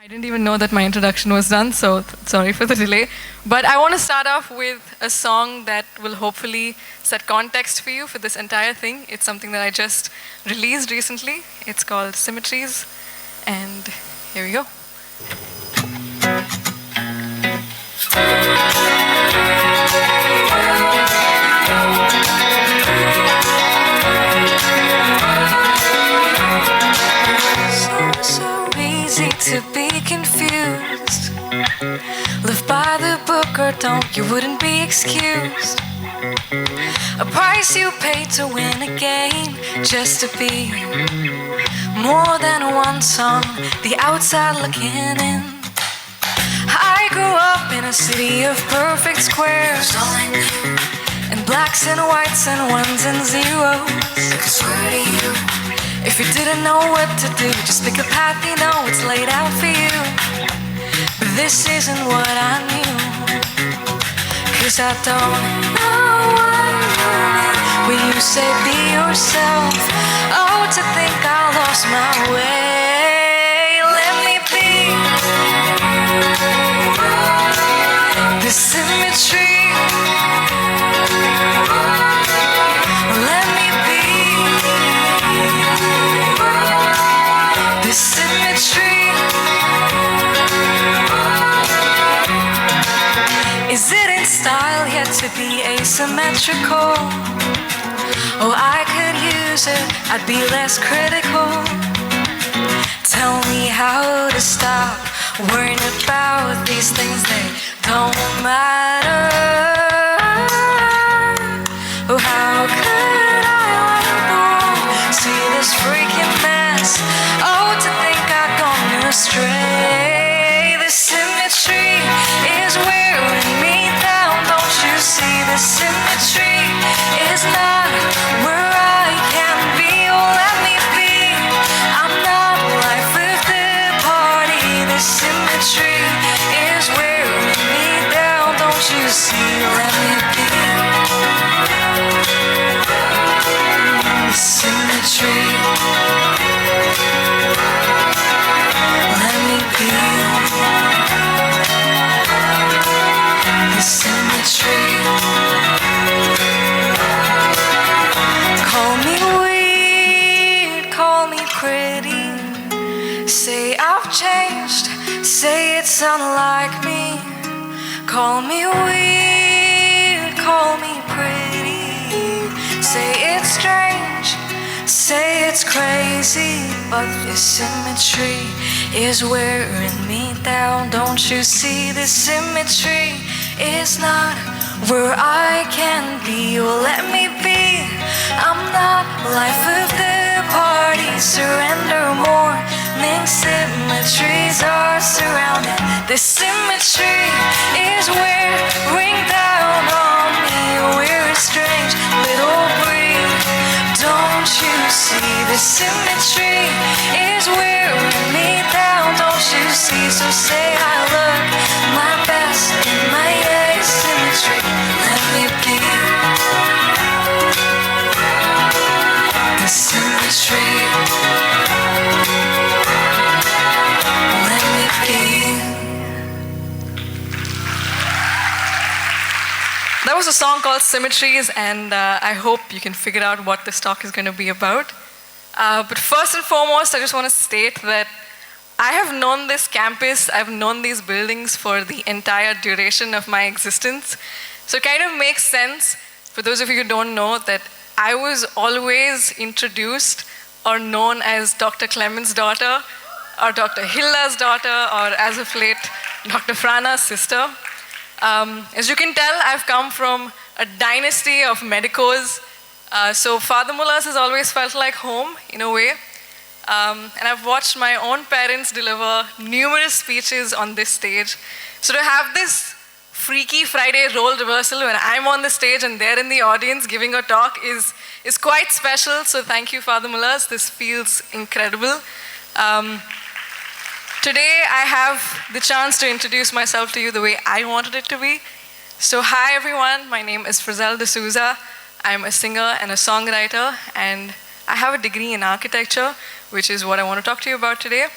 I didn't even know that my introduction was done, so sorry for the delay. But I want to start off with a song that will hopefully set context for you for this entire thing. It's something that I just released recently. It's called Symmetries, and here we go. So easy to be confused. Live by the book or don't, you wouldn't be excused. A price you pay to win a game, just to be more than one song, the outside looking in. I grew up in a city of perfect squares, and blacks and whites and ones and zeros. I swear to you, if you didn't know what to do, just pick a path, you know it's laid out for you. But this isn't what I knew, 'cause I don't know what you mean when you say be yourself. Oh, to think I lost my way. Let me be the symmetry. Let me be the symmetry. Is it in style yet to be asymmetrical? Oh, I could use it, I'd be less critical. Tell me how to stop worrying about these things, they don't matter. Oh, how could I let the world see this freaking mess? Oh, to think I've gone astray. The symmetry is wearing me down, don't you see? The symmetry is not where I can be. Oh, let me be, I'm not life of the party. The symmetry is wearing me down, don't you see? Let me be the symmetry. Let me be the symmetry. Call me weird, call me pretty. Say I've changed, say it's unlike me. Call me weird, call me pretty. Say it's strange, say it's crazy, but the symmetry is wearing me down, don't you see? The symmetry is not where I can be. Oh, let me be, I'm not life of the party. Surrender more, symmetries are surrounded. The symmetry is wearing down on me. We're a strange little breed, don't you see? The symmetry is wearing me down, don't you see? So say I look my best in my asymmetry. Let me be the symmetry. Let me be. That was a song called Symmetries, and I hope you can figure out what this talk is going to be about. But first and foremost, I just want to state that I have known this campus, I've known these buildings for the entire duration of my existence. So it kind of makes sense, for those of you who don't know, that I was always introduced or known as Dr. Clement's daughter, or Dr. Hilda's daughter, or as of late, Dr. Frana's sister. As you can tell, I've come from a dynasty of medicos. So Father Mullah's has always felt like home, in a way. And I've watched my own parents deliver numerous speeches on this stage. So to have this Freaky Friday role reversal when I'm on the stage and they're in the audience giving a talk is quite special. So thank you, Father Mullah's. This feels incredible. Today, I have the chance to introduce myself to you the way I wanted it to be. So hi, everyone. My name is Frizzell Dsouza. I'm a singer and a songwriter, and I have a degree in architecture, which is what I want to talk to you about today.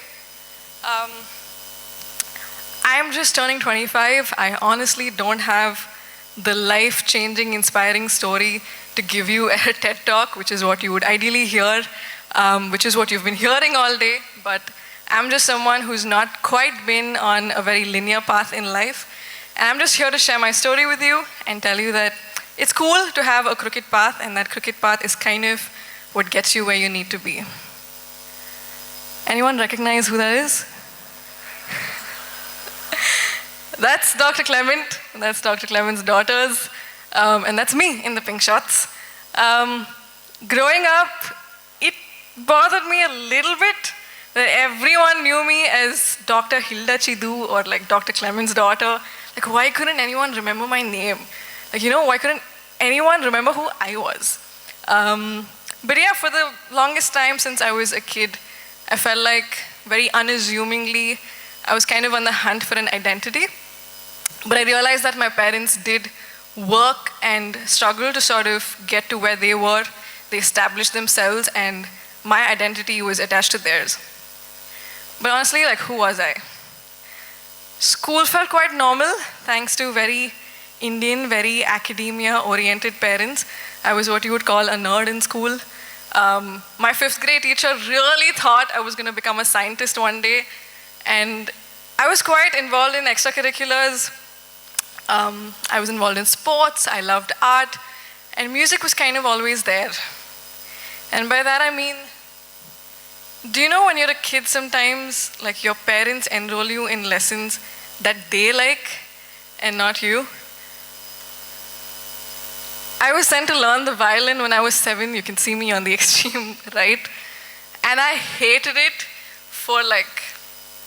I'm just turning 25. I honestly don't have the life-changing, inspiring story to give you at a TED Talk, which is what you would ideally hear, which is what you've been hearing all day. But I'm just someone who's not quite been on a very linear path in life. And I'm just here to share my story with you and tell you that it's cool to have a crooked path, and that crooked path is kind of what gets you where you need to be. Anyone recognize who that is? That's Dr. Clement, that's Dr. Clement's daughters, and that's me in the pink shorts. Growing up, it bothered me a little bit that everyone knew me as Dr. Hilda Chidu or like Dr. Clement's daughter. Like, why couldn't anyone remember my name? Like, why couldn't anyone remember who I was? But yeah, for the longest time since I was a kid, I felt like very unassumingly, I was kind of on the hunt for an identity. But I realized that my parents did work and struggle to sort of get to where they were. They established themselves, and my identity was attached to theirs. But honestly, like, who was I? School felt quite normal, thanks to very Indian, very academia-oriented parents. I was what you would call a nerd in school. My 5th grade teacher really thought I was going to become a scientist one day, and I was quite involved in extracurriculars. I was involved in sports, I loved art, and music was kind of always there. And by that I mean, do you know when you're a kid sometimes, like your parents enroll you in lessons that they like and not you? I was sent to learn the violin when I was 7. You can see me on the extreme right. And I hated it for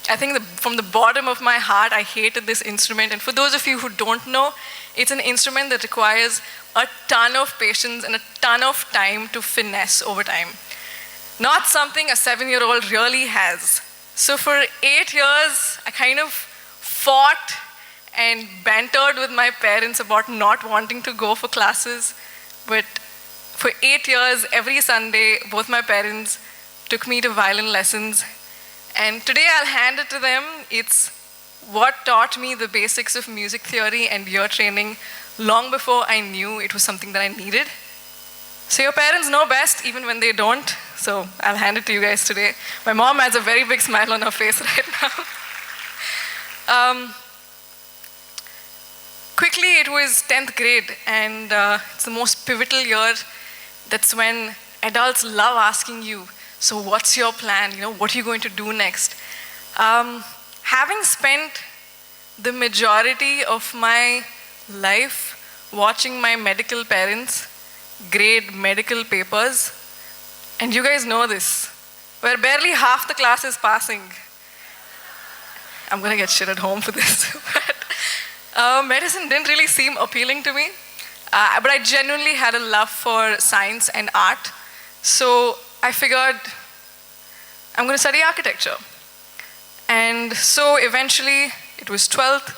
I think from the bottom of my heart, I hated this instrument. And for those of you who don't know, it's an instrument that requires a ton of patience and a ton of time to finesse over time. Not something a 7-year-old really has. So for 8 years, I kind of fought and bantered with my parents about not wanting to go for classes. But for 8 years, every Sunday, both my parents took me to violin lessons. And today I'll hand it to them. It's what taught me the basics of music theory and ear training long before I knew it was something that I needed. So your parents know best even when they don't. So I'll hand it to you guys today. My mom has a very big smile on her face right now. Quickly, it was 10th grade, and it's the most pivotal year. That's when adults love asking you, so what's your plan? What are you going to do next? Having spent the majority of my life watching my medical parents grade medical papers, and you guys know this, where barely half the class is passing. I'm gonna get shit at home for this. But medicine didn't really seem appealing to me, but I genuinely had a love for science and art. So I figured I'm going to study architecture. And so eventually, it was 12th,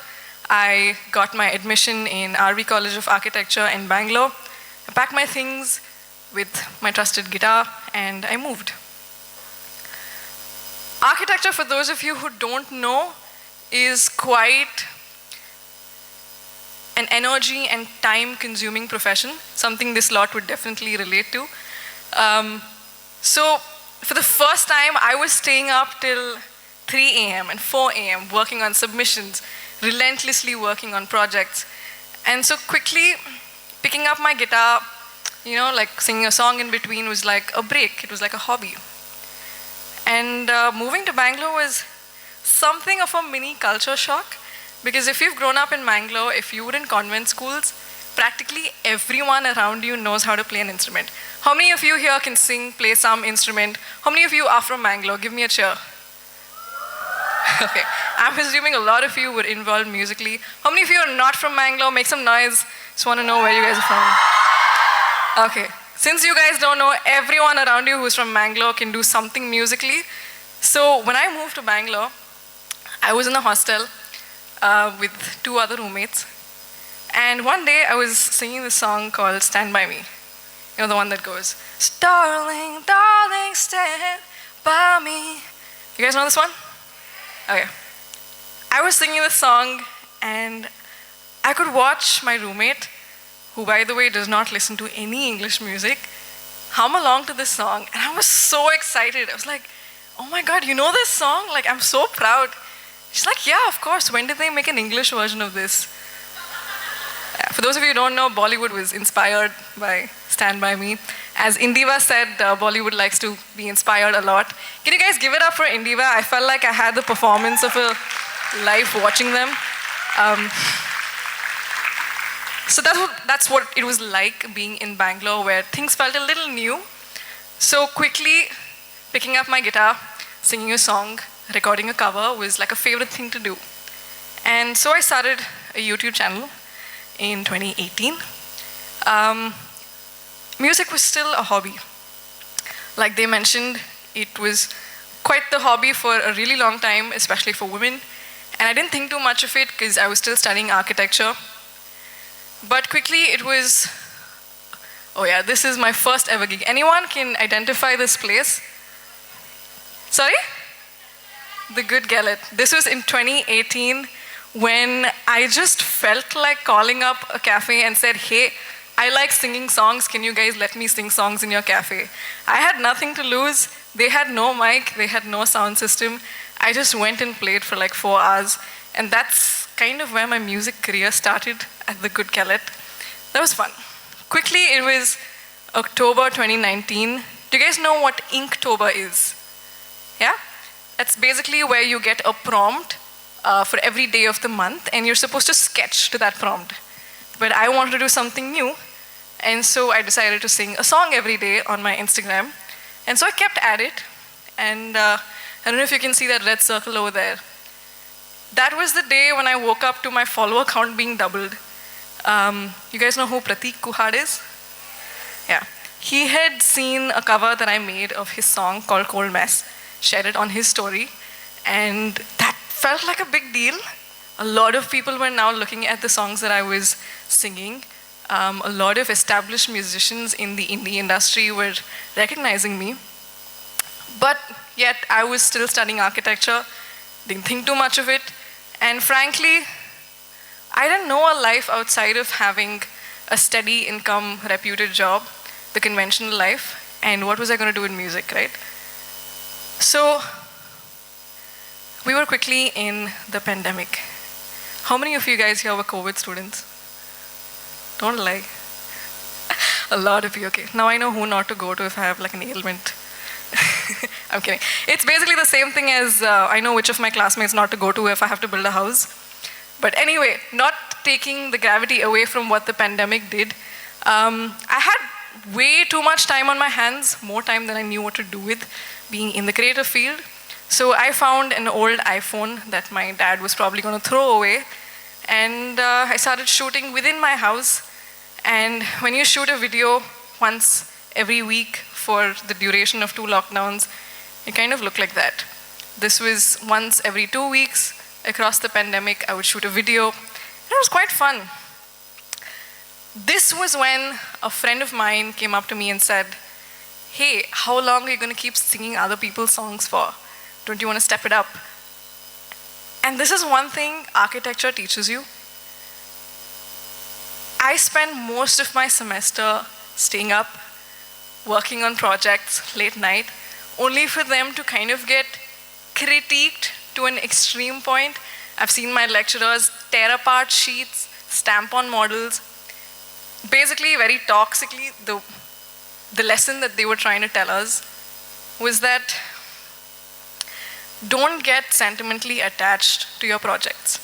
I got my admission in RV College of Architecture in Bangalore. I packed my things with my trusted guitar, and I moved. Architecture, for those of you who don't know, is quite an energy and time-consuming profession, something this lot would definitely relate to. So for the first time, I was staying up till 3 a.m. and 4 a.m. working on submissions, relentlessly working on projects. And so quickly, picking up my guitar, like singing a song in between was like a break. It was like a hobby. And moving to Bangalore was something of a mini culture shock, because if you've grown up in Mangalore, if you were in convent schools, practically everyone around you knows how to play an instrument. How many of you here can sing, play some instrument? How many of you are from Mangalore? Give me a cheer. Okay, I'm assuming a lot of you were involved musically. How many of you are not from Mangalore? Make some noise. Just want to know where you guys are from. Okay, since you guys don't know, everyone around you who's from Mangalore can do something musically. So when I moved to Bangalore, I was in a hostel with 2 other roommates. And one day I was singing this song called Stand By Me. The one that goes, "Darling, darling, stand by me." You guys know this one? Okay. I was singing this song, and I could watch my roommate, who by the way does not listen to any English music, hum along to this song, and I was so excited. I was like, oh my God, you know this song? Like, I'm so proud. She's like, yeah, of course. When did they make an English version of this? For those of you who don't know, Bollywood was inspired by Stand By Me. As Indiva said, Bollywood likes to be inspired a lot. Can you guys give it up for Indiva? I felt like I had the performance of a life watching them. So that's what it was like being in Bangalore, where things felt a little new. So quickly picking up my guitar, singing a song, recording a cover was like a favorite thing to do. And so I started a YouTube channel in 2018. Music was still a hobby. Like they mentioned, it was quite the hobby for a really long time, especially for women. And I didn't think too much of it because I was still studying architecture. But quickly it was, oh yeah, this is my first ever gig. Anyone can identify this place? Sorry? The Good Gallet. This was in 2018 when I just felt like calling up a cafe and said, hey, I like singing songs. Can you guys let me sing songs in your cafe? I had nothing to lose. They had no mic. They had no sound system. I just went and played for like 4 hours. And that's kind of where my music career started, at the Good Gallet. That was fun. Quickly, it was October 2019. Do you guys know what Inktober is? Yeah? That's basically where you get a prompt for every day of the month, and you're supposed to sketch to that prompt. But I wanted to do something new, and so I decided to sing a song every day on my Instagram. And so I kept at it, and I don't know if you can see that red circle over there. That was the day when I woke up to my follower count being doubled. You guys know who Pratik Kuhad is? Yeah. He had seen a cover that I made of his song called Cold Mess, shared it on his story, and that felt like a big deal. A lot of people were now looking at the songs that I was singing. A lot of established musicians in the indie industry were recognizing me. But yet I was still studying architecture, didn't think too much of it, and frankly, I didn't know a life outside of having a steady income, reputed job, the conventional life, and what was I going to do in music, right? So we were quickly in the pandemic. How many of you guys here were COVID students? Don't lie. A lot of you, okay. Now I know who not to go to if I have like an ailment. I'm kidding. It's basically the same thing as I know which of my classmates not to go to if I have to build a house. But anyway, not taking the gravity away from what the pandemic did, I had way too much time on my hands, more time than I knew what to do with, being in the creative field. So I found an old iPhone that my dad was probably going to throw away, and I started shooting within my house. And when you shoot a video once every week for the duration of 2 lockdowns, it kind of looked like that. This was once every 2 weeks. Across the pandemic, I would shoot a video. It was quite fun. This was when a friend of mine came up to me and said, hey, how long are you going to keep singing other people's songs for? Don't you want to step it up? And this is one thing architecture teaches you. I spent most of my semester staying up, working on projects late night, only for them to kind of get critiqued to an extreme point. I've seen my lecturers tear apart sheets, stamp on models. Basically, very toxically, the lesson that they were trying to tell us was that don't get sentimentally attached to your projects.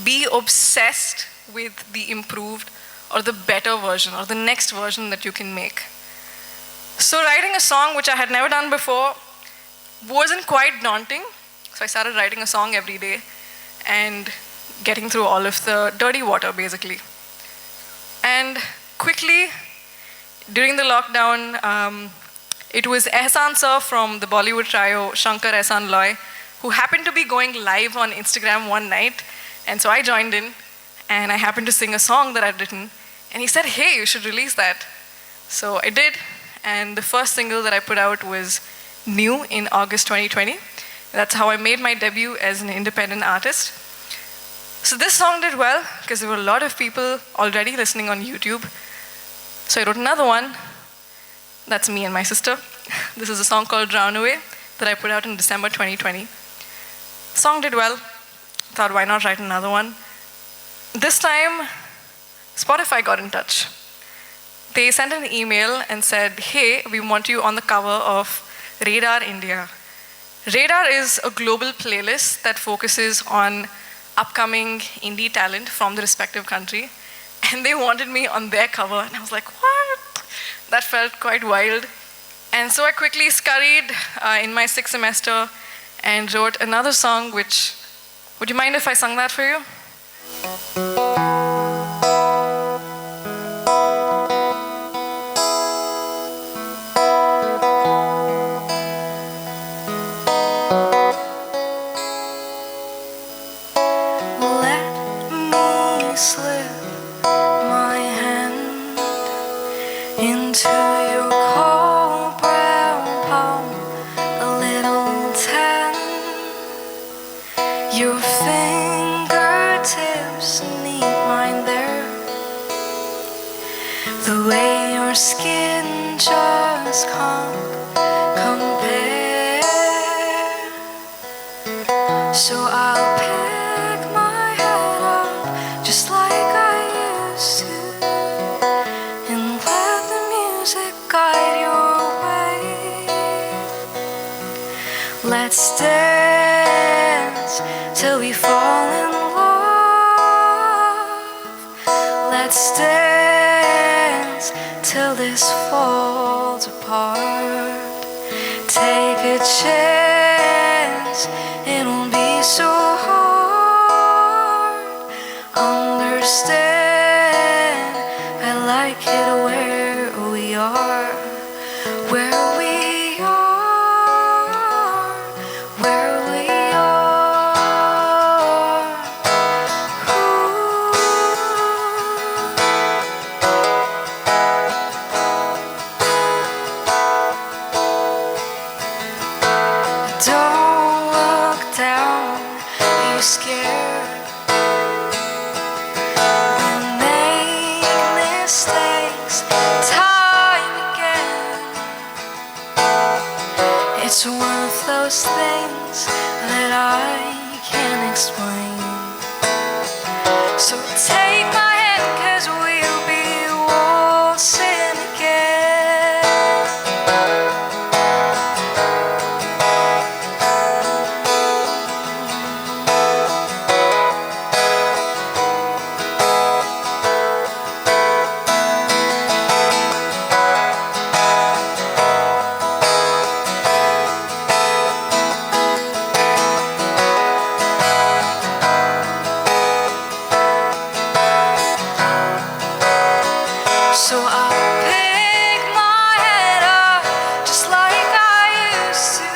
Be obsessed with the improved or the better version or the next version that you can make. So writing a song, which I had never done before, wasn't quite daunting. So I started writing a song every day and getting through all of the dirty water, basically. And quickly, during the lockdown, it was Ehsan sir from the Bollywood trio, Shankar Ehsan Loy, who happened to be going live on Instagram one night. And so I joined in, and I happened to sing a song that I'd written. And he said, hey, you should release that. So I did, and the first single that I put out was New in August 2020. That's how I made my debut as an independent artist. So this song did well because there were a lot of people already listening on YouTube. So I wrote another one. That's me and my sister. This is a song called Drown Away that I put out in December 2020. The song did well. Thought, why not write another one? This time, Spotify got in touch. They sent an email and said, hey, we want you on the cover of Radar India. Radar is a global playlist that focuses on upcoming indie talent from the respective country. And they wanted me on their cover. And I was like, what? That felt quite wild. And so I quickly scurried in my 6th semester and wrote another song, which, would you mind if I sung that for you? Slip my hand into your cold brown palm, a little tan. Your fingertips need mine there. The way your skin just can't compare. So I'll pick my head up just like I used to, and let the music guide your way. Let's dance till we fall in love. Let's dance till this falls apart. Take a chance, it won't be so hard. Understand, I like it where we are, where we are, where we are. Don't look down, are you scared? Mistakes time again. It's one of those things that I can't explain. So take my hand, 'cause we'll be waltzing again. So I'll pick my head up just like I used to.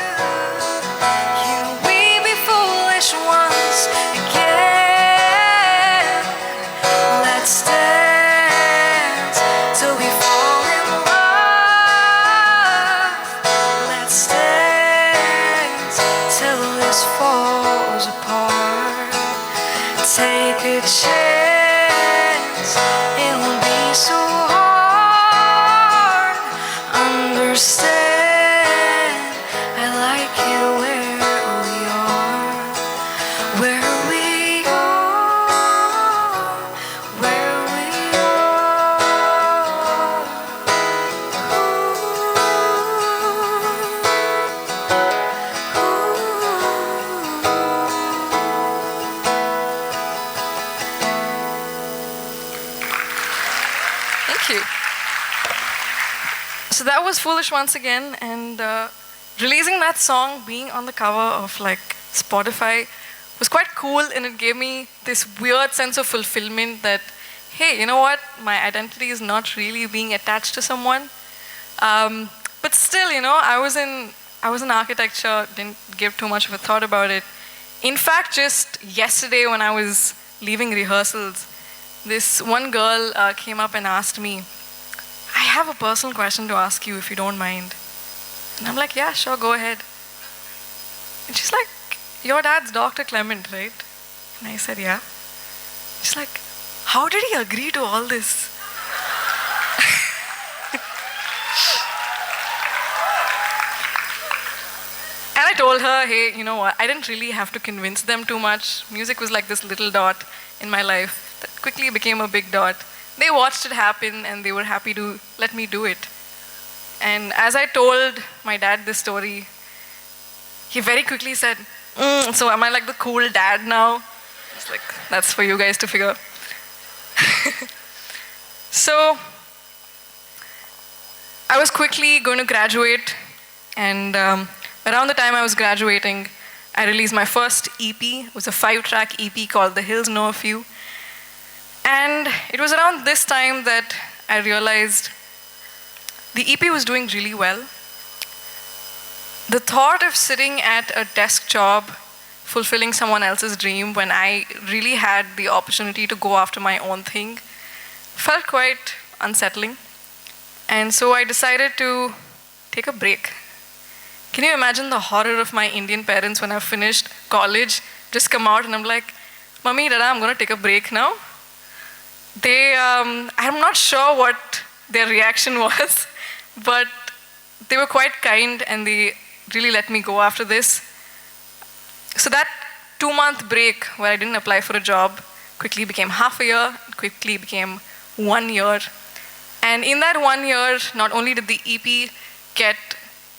Can we be foolish once again? Let's dance till we fall in love. Let's dance till this falls apart. Take a chance, it won't be so hard. Understand, I like it where we are, where we are, where we are. Thank you. So that was Foolish once again, and releasing that song, being on the cover of like Spotify, was quite cool, and it gave me this weird sense of fulfillment that, hey, you know what? My identity is not really being attached to someone. But still, you know, I was in architecture, didn't give too much of a thought about it. In fact, just yesterday when I was leaving rehearsals, this one girl came up and asked me, I have a personal question to ask you if you don't mind. And I'm like, yeah, sure, go ahead. And she's like, your dad's Dr. Clement, right? And I said, yeah. She's like, how did he agree to all this? And I told her, hey, you know what? I didn't really have to convince them too much. Music was like this little dot in my life that quickly became a big dot. They watched it happen and they were happy to let me do it. And as I told my dad this story, he very quickly said, so am I like the cool dad now? It's like, that's for you guys to figure. So I was quickly going to graduate, and around the time I was graduating, I released my first EP. It was a 5-track EP called The Hills Know a Few. And it was around this time that I realized the EP was doing really well. The thought of sitting at a desk job, fulfilling someone else's dream when I really had the opportunity to go after my own thing, felt quite unsettling. And so I decided to take a break. Can you imagine the horror of my Indian parents when I finished college, just come out and I'm like, Mummy, Dada, I'm going to take a break now. I'm not sure what their reaction was, but they were quite kind and they really let me go after this. So that 2-month break where I didn't apply for a job quickly became half a year, quickly became 1 year. And in that 1 year, not only did the EP get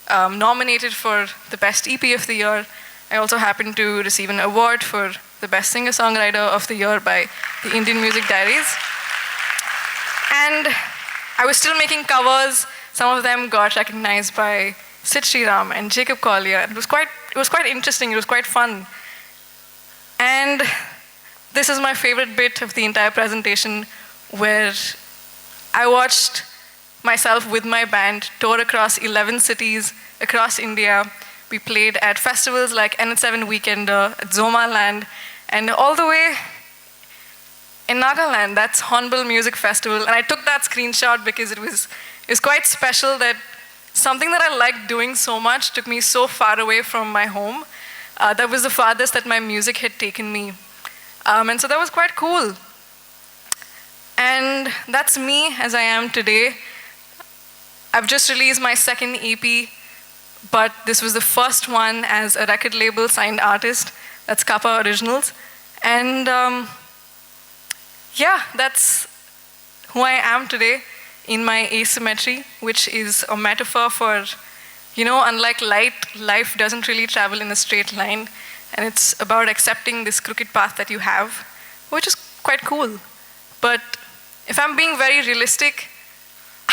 nominated for the best EP of the year, I also happened to receive an award for the best Singer-Songwriter of the year by the Indian Music Diaries. And I was still making covers. Some of them got recognized by Sid Sriram and Jacob Collier. It was quite interesting, it was quite fun. And this is my favorite bit of the entire presentation, where I watched myself with my band tour across 11 cities across India. We played at festivals like NH7 Weekender, at Zoma Land, and all the way in Nagaland, that's Hornbill Music Festival. And I took that screenshot because it was quite special that something that I liked doing so much took me so far away from my home. That was the farthest that my music had taken me. And so that was quite cool. And that's me as I am today. I've just released my second EP, but this was the first one as a record label signed artist. That's Kappa Originals. And yeah, that's who I am today in my asymmetry, which is a metaphor for, unlike light, life doesn't really travel in a straight line. And it's about accepting this crooked path that you have, which is quite cool. But if I'm being very realistic,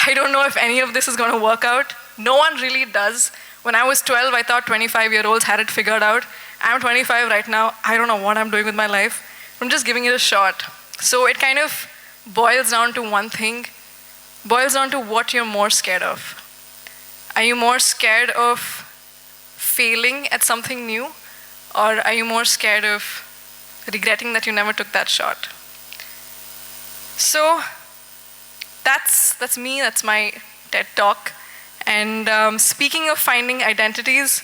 I don't know if any of this is going to work out. No one really does. When I was 12, I thought 25-year-olds had it figured out. I'm 25 right now. I don't know what I'm doing with my life. I'm just giving it a shot. So it kind of boils down to one thing, boils down to what you're more scared of. Are you more scared of failing at something new? Or are you more scared of regretting that you never took that shot? So that's me, that's my TED Talk. And speaking of finding identities,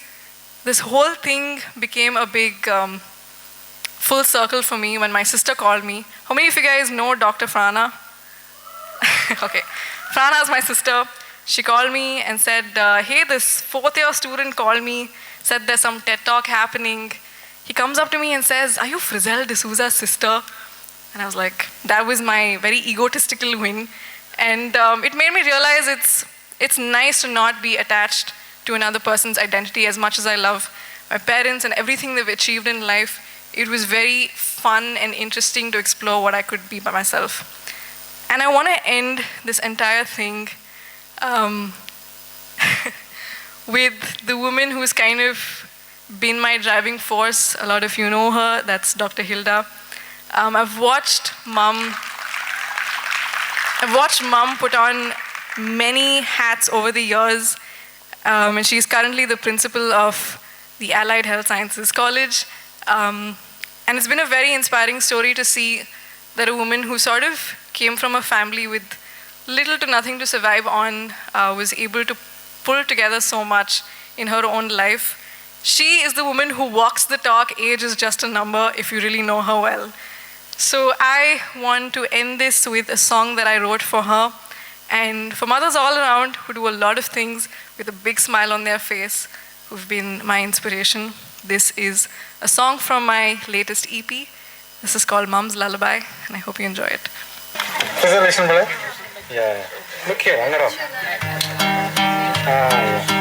this whole thing became a big full circle for me when my sister called me. How many of you guys know Dr. Frana? Okay, Frana is my sister. She called me and said, hey, this 4th-year student called me, said there's some TED Talk happening. He comes up to me and says, are you Frizzell Dsouza's sister? And I was like, that was my very egotistical win. And it made me realize it's nice to not be attached to another person's identity as much as I love my parents and everything they've achieved in life. It was very fun and interesting to explore what I could be by myself. And I want to end this entire thing with the woman who's kind of been my driving force. A lot of you know her, that's Dr. Hilda. I've watched Mom put on many hats over the years, and she's currently the principal of the Allied Health Sciences College. And it's been a very inspiring story to see that a woman who sort of came from a family with little to nothing to survive on was able to pull together so much in her own life. She is the woman who walks the talk. Age is just a number if you really know her well. So I want to end this with a song that I wrote for her and for mothers all around who do a lot of things with a big smile on their face, who've been my inspiration. This is a song from my latest EP. This is called Mom's Lullaby, and I hope you enjoy it. Frizzell, listen, brother. Yeah. Look here, hang it up. Yeah.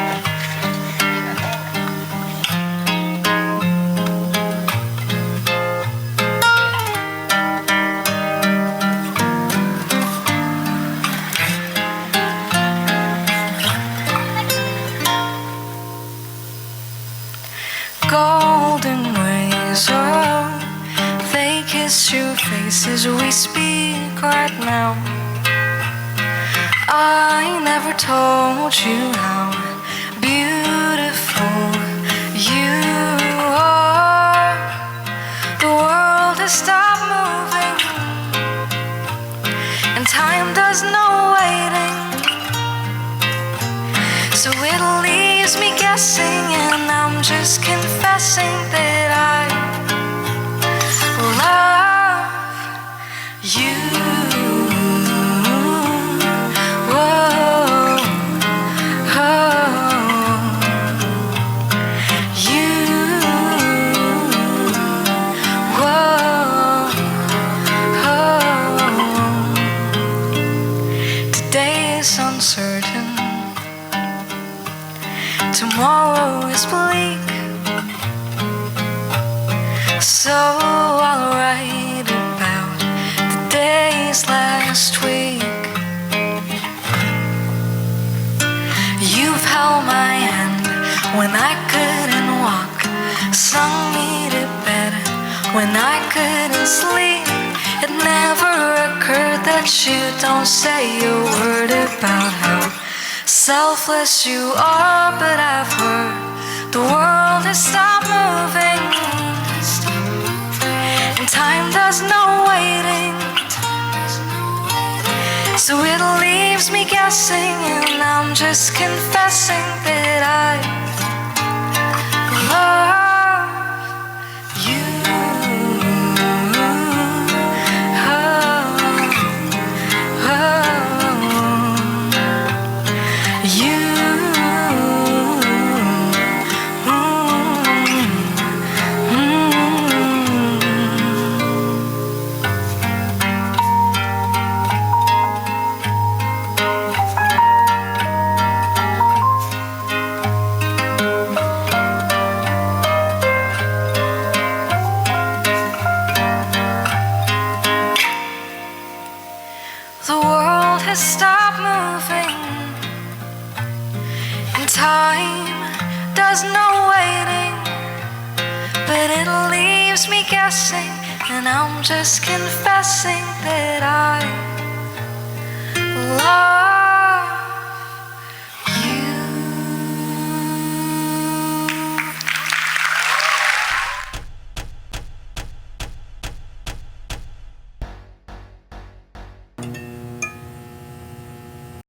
Golden rays, oh, they kiss your face as we speak right now. I never told you how beautiful you are. The world has stopped moving, and time does no waiting. So it leaves me guessing, and I'm just confessing that I love you. Whoa, oh, you. Whoa, oh. Today is uncertain. Tomorrow is bleak, so I'll write about the days last week. You've held my hand when I couldn't walk, sung me to bed when I couldn't sleep. It never occurred that you don't say a word about how selfless you are, but I've heard the world has stopped moving, and time does no waiting. So it leaves me guessing, and I'm just confessing that I love you. Oh, oh. You, the world has stopped moving, and time does no waiting, but it leaves me guessing, and I'm just confessing that I love